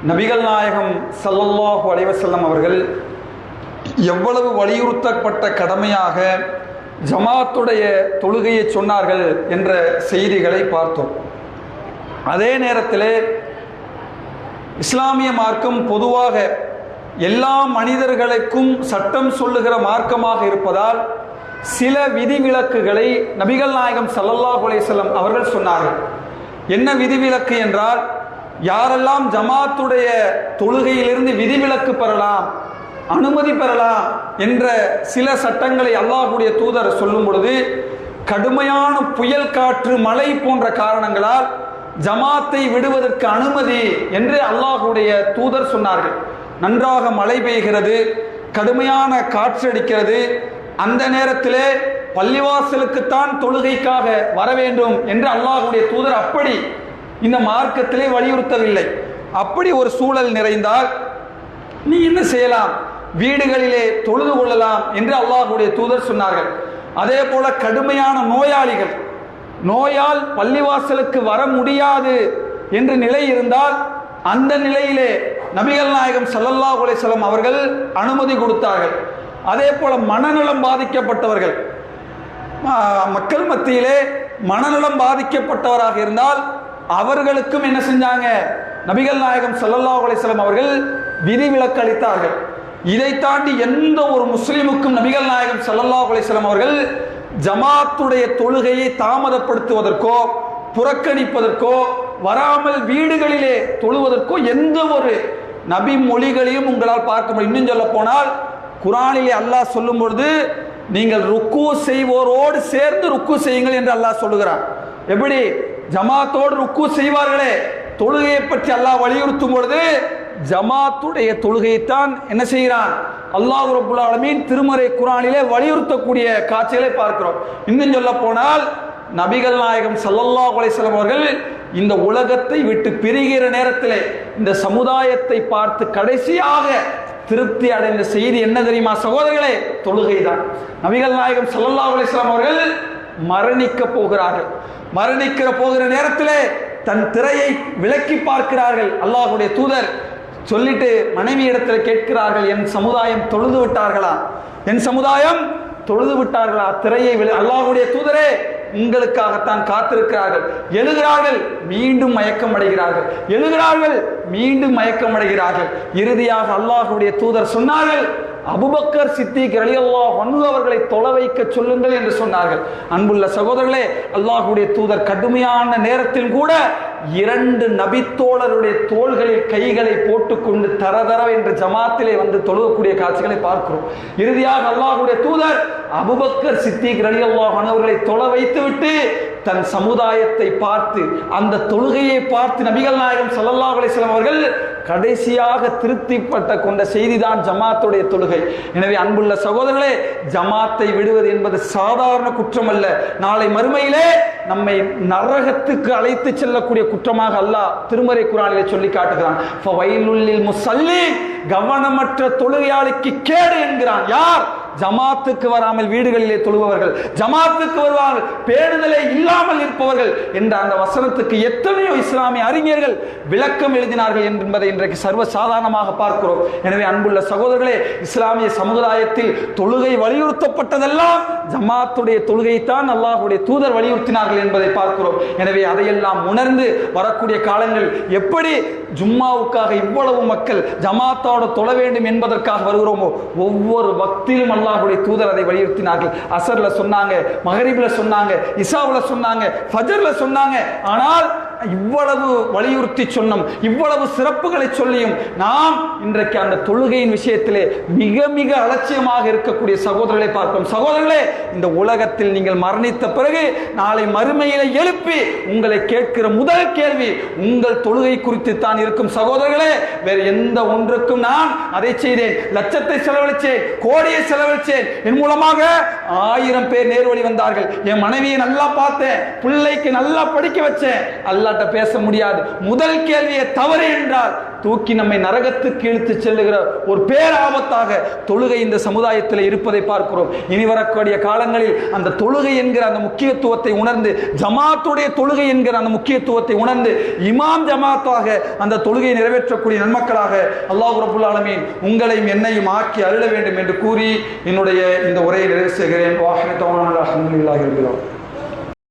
நபிகள் நாயகம் ஸல்லல்லாஹு அலைஹி வஸல்லம் அவர்கள் எவ்வளவு வலியுறுத்தப்பட்ட கடமையாக ஜமாத்துடைய தொழுகையை சொன்னார்கள் என்ற செய்திகளை பார்த்தோம். அதே நேரத்தில் இஸ்லாமிய மார்க்கம் பொதுவாக எல்லா மனிதர்களுக்கும் சட்டம் சொல்லுகிற மார்க்கமாக இருப்பதால் சில விதிவிலக்குகளை நபிகள் நாயகம் ஸல்லல்லாஹு அலைஹி வஸல்லம் அவர்கள் சொன்னார்கள். என்ன விதிவிலக்கு என்றால், யாரெல்லாம் ஜமாத்துடைய தொழுகையிலிருந்து விதிவிலக்கு பெறலாம், அனுமதி பெறலாம் என்ற சில சட்டங்களை அல்லாஹ்வுடைய தூதர் சொல்லும் பொழுது, கடுமையான புயல் காற்று மழை போன்ற காரணங்களால் ஜமாத்தை விடுவதற்கு அனுமதி என்று அல்லாஹ்வுடைய தூதர் சொன்னார்கள். நன்றாக மழை பெய்கிறது, கடுமையான காற்றடிக்கிறது, அந்த நேரத்திலே பள்ளிவாசலுக்குத்தான் தொழுகைக்காக வர வேண்டும் என்று அல்லாஹ்வுடைய தூதர் அப்படி இந்த மார்க்கத்திலே வலியுறுத்தவில்லை. அப்படி ஒரு சூழல் நிறைந்தால் நீ என்ன செய்யலாம், வீடுகளிலே தொழுது கொள்ளலாம் என்று அல்லாஹ்வுடைய தூதர் சொன்னார்கள். அதே போல கடுமையான நோயாளிகள், நோயால் பள்ளிவாசலுக்கு வர முடியாது என்ற நிலை இருந்தால் அந்த நிலையிலே நபிகள் நாயகம் ஸல்லல்லாஹு அலைஹி வஸல்லம் அவர்கள் அனுமதி கொடுத்தார்கள். அதே போல மனநலம் பாதிக்கப்பட்டவர்கள், மக்கள் மத்தியிலே மனநலம் பாதிக்கப்பட்டவராக இருந்தால் அவர்களுக்கும் என்ன செஞ்சாங்க, நபிகள் நாயகம் ஸல்லல்லாஹு அலைஹி வஸல்லம் அவர்கள் விதிவிலக்கு அளித்தார்கள். இதை தாண்டி எந்த ஒரு முஸ்லிமுக்கும் நபிகள் நாயகம் ஸல்லல்லாஹு அலைஹி வஸல்லம் அவர்கள் ஜமாத்துடைய தொழுகையை தாமதப்படுத்துவதற்கோ புறக்கணிப்பதற்கோ வராமல் வீடுகளிலே தொழுவதற்கோ எந்த ஒரு நபி மொழிகளையும் உங்களால் பார்க்க முடியும். இன்னும் சொல்ல போனால் குர்ஆனிலே அல்லாஹ் சொல்லும் பொழுது, நீங்கள் ருக்கு செய்வோரோடு சேர்ந்து ருக்கு செய்யுங்கள் என்று அல்லாஹ் சொல்லுகிறான். எப்படி ஜமாத்தோடு ருக்கு செய்வார்களே, தொழுகையை பற்றி அல்லாஹ் வலியுறுத்தும் பொழுது ஜமாத்துடைய தொழுகையைத்தான் என்ன செய்கிறான் அல்லாஹ் ரப்புல் ஆலமீன் திருமறை குர்ஆனிலே வலியுறுத்தக்கூடிய காட்சிகளை பார்க்கிறோம். இன்னும் சொல்ல போனால் நபிகள் நாயகம் ஸல்லல்லாஹு அலைஹி வஸல்லம் அவர்கள் இந்த உலகத்தை விட்டு பிரிகிற நேரத்திலே இந்த சமுதாயத்தை பார்த்து கடைசியாக திருப்தி அடைந்த செய்தி என்ன தெரியுமா சகோதரர்களே? தொழுகைதான். நபிகள் நாயகம் ஸல்லல்லாஹு அலைஹி வஸல்லம் அவர்கள் மரணிக்க போகிறார்கள். மரணிக்கிற போகிற நேரத்திலே தன் திரையை விலக்கி பார்க்கிறார்கள். அல்லாஹ்வுடைய தூதர் சொல்லிட்டு மனைவி இடத்துல கேட்கிறார்கள், என் சமுதாயம் தொழுது விட்டார்களா, என் சமுதாயம் தொழுது விட்டார்களா? திரையை அல்லாஹ்வுடைய தூதரே, உங்களுக்காகத்தான் காத்திருக்கிறார்கள். எழுகிறார்கள், மீண்டும் மயக்கம் அடைகிறார்கள், எழுகிறார்கள், மீண்டும் மயக்கம் அடைகிறார்கள். இறுதியாக அல்லாஹ்வுடைய தூதர் சொன்னார்கள், அபூபக்கர் சித்திக் ரலியல்லாஹு அன்ஹு அவர்களை தொலை வைக்க சொல்லுங்கள் என்று சொன்னார்கள். அன்புள்ள சகோதரர்களே, அல்லாஹ்வுடைய தூதர் கடுமையான நேரத்தில் கூட 2 நபித்தோழருடைய தோள்களில் கைகளை போட்டுக்கொண்டு தரதர என்று ஜமாத்திலே வந்து தொழுகக்கூடிய காட்சிகளை பார்க்கிறோம். இறுதியாக அல்லாஹ்வுடைய தூதர் அபூபக்கர் சித்திக் ரலியல்லாஹு அன்ஹு அவர்களை தொலை வைத்துவிட்டு தன் சமுதாயத்தை பார்த்து, அந்த தொழுகையை பார்த்து நபிகள் நாயகம் ஸல்லல்லாஹு அலைஹி வஸல்லம் அவர்கள் கடைசியாக திருப்திப்பட்ட கொண்ட செய்திதான் ஜமாத்துடைய தொழுகை. எனவே அன்புள்ள சகோதரர்களே, ஜமாத்தை விடுவது என்பது சாதாரண குற்றம் அல்ல. நாளை மறுமையிலே நம்மை நரகத்துக்கு அழைத்து செல்லக்கூடிய குற்றமாக அல்லாஹ் திருமறை குர்ஆனிலே சொல்லி காட்டுகிறான். ஃபவைலுல் லில் முஸல்லீன், கவனமற்ற தொழுகையாளிக்கு கேடு என்கிறான். யார்? ஜமாத்துக்கு வராமல் வீடுகளிலே தொழுபவர்கள், ஜமாத்துக்கு வருவார்கள் பேணுதலே இல்லாமல் இருப்பவர்கள் என்ற அந்த வசனத்துக்கு எத்தனையோ இஸ்லாமிய அறிஞர்கள் விளக்கம் எழுதினார்கள் என்பதை இன்றைக்கு சர்வ சாதாரணமாக பார்க்கிறோம். எனவே அன்புள்ள சகோதரர்களே, இஸ்லாமிய சமுதாயத்தில் தொழுகை வலியுறுத்தப்பட்டதெல்லாம் ஜமாத்துடைய தொழுகைத்தான் அல்லாஹ்வுடைய தூதர் வலியுறுத்தினார்கள் என்பதை பார்க்கிறோம். எனவே அதையெல்லாம் உணர்ந்து வரக்கூடிய காலங்கள் எப்படி ஜும்மாவுக்காக இவ்வளவு மக்கள் ஜமாத்தோடு தொழ வேண்டும் என்பதற்காக வருகிறோமோ, ஒவ்வொரு வக்திலும் அல்லாஹ்வுடைய தூதர் அதை வலியுறுத்தினார்கள். அசர்ல சொன்னாங்க, மகரிப்ல சொன்னாங்க, இசாவுல சொன்னாங்க, ஃபஜர்ல சொன்னாங்க. ஆனால் இவ்வளவு வலியுறுத்தி சொன்னோம், இவ்வளவு சிறப்புகளை சொல்லியும் நாம் இன்றைக்கு அந்த தொழுகையின் விஷயத்திலே மிக மிக அலட்சியமாக இருக்கக்கூடிய சகோதரர்களை பார்க்கிறோம். சகோதரர்களே, இந்த உலகத்தில் நீங்கள் மரணித்த பிறகு நாளை மறுமையில எழுப்பி உங்களை கேட்கிற முதல் கேள்வி உங்கள் தொழுகை குறித்து தான் இருக்கும். சகோதரர்களே, வேறு எந்த ஒன்றுக்கும் நான் அதை செய்தேன், லட்சத்தை செலவழிச்சேன், கோடியை செலவழிச்சேன், என் மூலமாக 1000 பேர் நேர்வழி வந்தார்கள், என் மனைவியை நல்லா பார்த்தேன், பிள்ளைக்கு நல்லா படிக்க வச்சேன், அல்லாஹ்ட்ட பேச முடியாது. முதல் கேள்வியை தவறு என்றால் தூக்கி நம்மை நரகத்துக்கு இழுத்து செல்லுகிற ஒரு பேராபத்தாக தொழுகை இந்த சமுதாயத்தில் இருப்பதை பார்க்கிறோம். இனி வரக்கூடிய காலங்களில் அந்த தொழுகை என்கிற அந்த முக்கியத்துவத்தை உணர்ந்து, ஜமாத்துடைய தொழுகை என்கிற அந்த முக்கியத்துவத்தை உணர்ந்து, இமாம் ஜமாத்தாக அந்த தொழுகையை நிறைவேற்றக்கூடிய நன்மக்களாக அல்லாஹ் ரப்பல் ஆலமீன் உங்களையும் என்னையும் ஆக்கி அருள வேண்டும் என்று கூறி என்னுடைய இந்த உரையை நிறைவு செய்கிறேன். வாஹிரு தஅவானா அல்ஹம்துலில்லாஹி ரப்பில் ஆலமீன்.